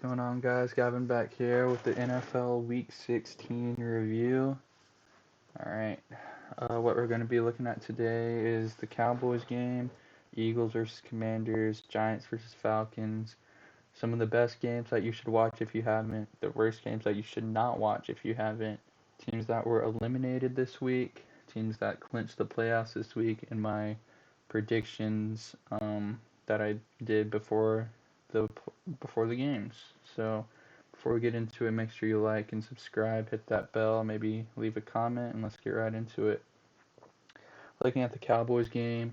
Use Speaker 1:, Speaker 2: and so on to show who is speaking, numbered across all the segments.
Speaker 1: going on, guys? Gavin back here with the NFL Week 16 review. Alright, what we're going to be looking at today is the Cowboys game, Eagles versus Commanders, Giants versus Falcons. Some of the best games that you should watch if you haven't, the worst games that you should not watch if you haven't. Teams that were eliminated this week, teams that clinched the playoffs this week, and my predictions that I did the before the games. So before we get into it, make sure you like and subscribe, hit that bell, maybe leave a comment, and let's get right into it. Looking at the Cowboys game,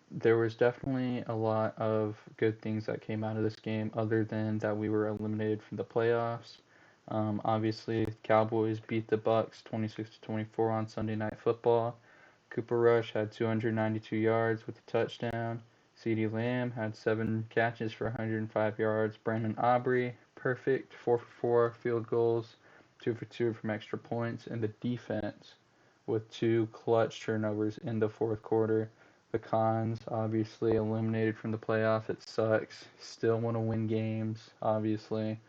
Speaker 1: there was definitely a lot of good things that came out of this game, other than that we were eliminated from the playoffs. Obviously, Cowboys beat the Bucks 26-24 on Sunday Night Football. Cooper Rush had 292 yards with a touchdown. CeeDee Lamb had 7 catches for 105 yards. Brandon Aubrey, perfect, 4 for 4 field goals, 2 for 2 from extra points. And the defense with 2 clutch turnovers in the fourth quarter. The cons, obviously, eliminated from the playoffs. It sucks. Still want to win games, obviously.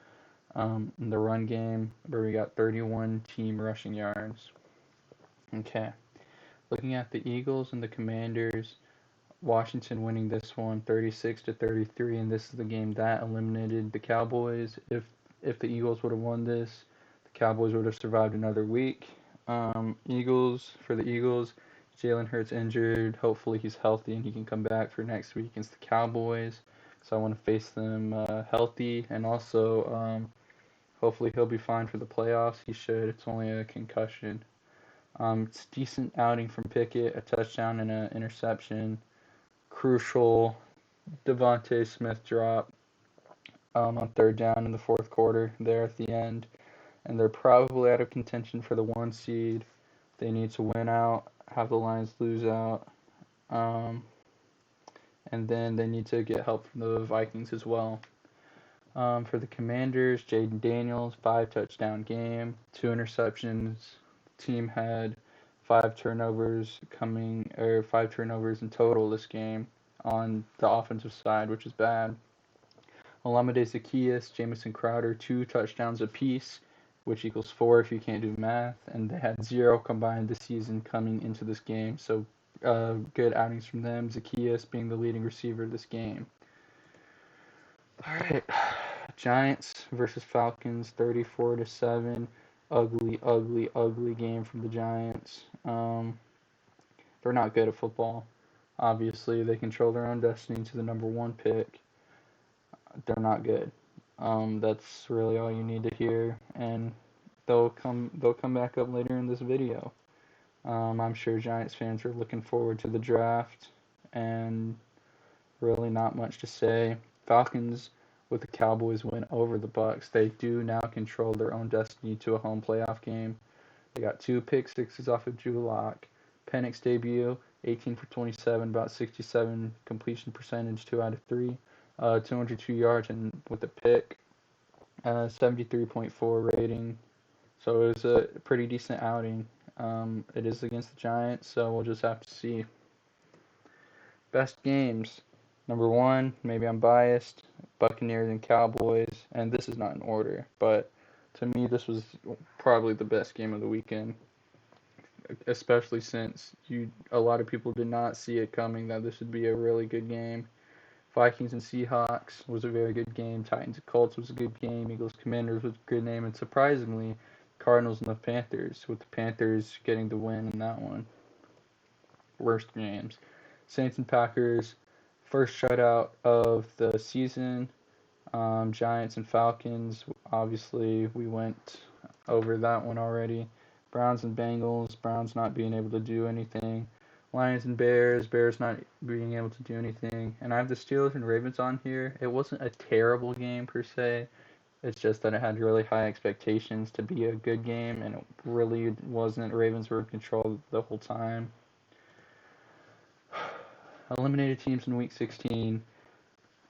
Speaker 1: In the run game, where we got 31 team rushing yards. Okay. Looking at the Eagles and the Commanders, Washington winning this one 36-33, and this is the game that eliminated the Cowboys. If the Eagles would have won this, the Cowboys would have survived another week. For the Eagles, Jalen Hurts injured. Hopefully he's healthy and he can come back for next week against the Cowboys. So I want to face them healthy, and also hopefully he'll be fine for the playoffs. He should. It's only a concussion. It's a decent outing from Pickett, a touchdown and an interception. Crucial Devontae Smith drop on third down in the fourth quarter there at the end. And they're probably out of contention for the 1 seed. They need to win out, have the Lions lose out. And then they need to get help from the Vikings as well. For the Commanders, Jaden Daniels, 5 touchdown game, 2 interceptions. The team had 5 turnovers in total this game on the offensive side, which is bad. Olamide Zaccheaus, Jamison Crowder, 2 touchdowns apiece, which equals 4 if you can't do math, and they had 0 combined this season coming into this game, so good outings from them, Zaccheaus being the leading receiver this game. Alright, Giants versus Falcons, 34-7. Ugly game from the Giants. They're not good at football. Obviously, they control their own destiny to the number 1 pick. They're not good. That's really all you need to hear, and they'll come back up later in this video. I'm sure Giants fans are looking forward to the draft, and really not much to say. Falcons, with the Cowboys win over the Bucks, they do now control their own destiny to a home playoff game. They got 2 pick sixes off of Drew Lock. Penix debut, 18 for 27, about 67 completion percentage, 2 out of 3, 202 yards, and with a pick, 73.4 rating. So it was a pretty decent outing. It is against the Giants, so we'll just have to see. Best games. Number 1, maybe I'm biased, Buccaneers and Cowboys, and this is not in order, but to me this was probably the best game of the weekend, especially since a lot of people did not see it coming that this would be a really good game. Vikings and Seahawks was a very good game. Titans and Colts was a good game. Eagles Commanders was a good game, and surprisingly, Cardinals and the Panthers, with the Panthers getting the win in that one. Worst games. Saints and Packers, first shutout of the season. Giants and Falcons, obviously we went over that one already. Browns and Bengals, Browns not being able to do anything. Lions and Bears, Bears not being able to do anything. And I have the Steelers and Ravens on here. It wasn't a terrible game per se. It's just that it had really high expectations to be a good game, and it really wasn't. Ravens were in control the whole time. Eliminated teams in Week 16.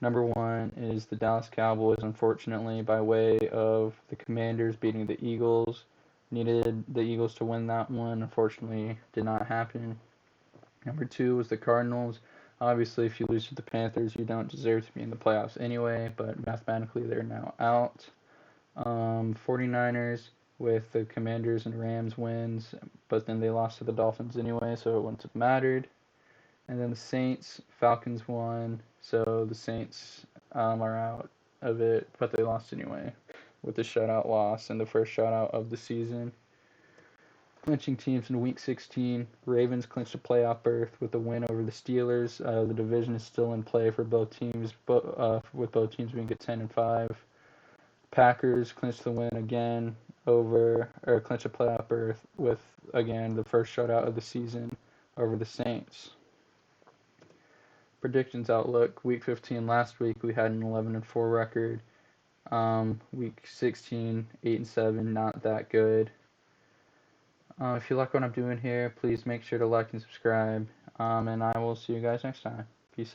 Speaker 1: Number 1 is the Dallas Cowboys, unfortunately, by way of the Commanders beating the Eagles. Needed the Eagles to win that one. Unfortunately, did not happen. Number 2 was the Cardinals. Obviously, if you lose to the Panthers, you don't deserve to be in the playoffs anyway, but mathematically they're now out. 49ers with the Commanders and Rams wins, but then they lost to the Dolphins anyway, so it wouldn't have mattered. And then the Saints, Falcons won, so the Saints are out of it, but they lost anyway with the shutout loss and the first shutout of the season. Clinching teams in Week 16, Ravens clinched a playoff berth with a win over the Steelers. The division is still in play for both teams, with both teams being at 10-5. Packers clinched the win again clinched a playoff berth with, again, the first shutout of the season over the Saints. Predictions outlook: Week 15 last week we had an 11-4 record. Week 16, 8-7, not that good. If you like what I'm doing here, please make sure to like and subscribe. And I will see you guys next time.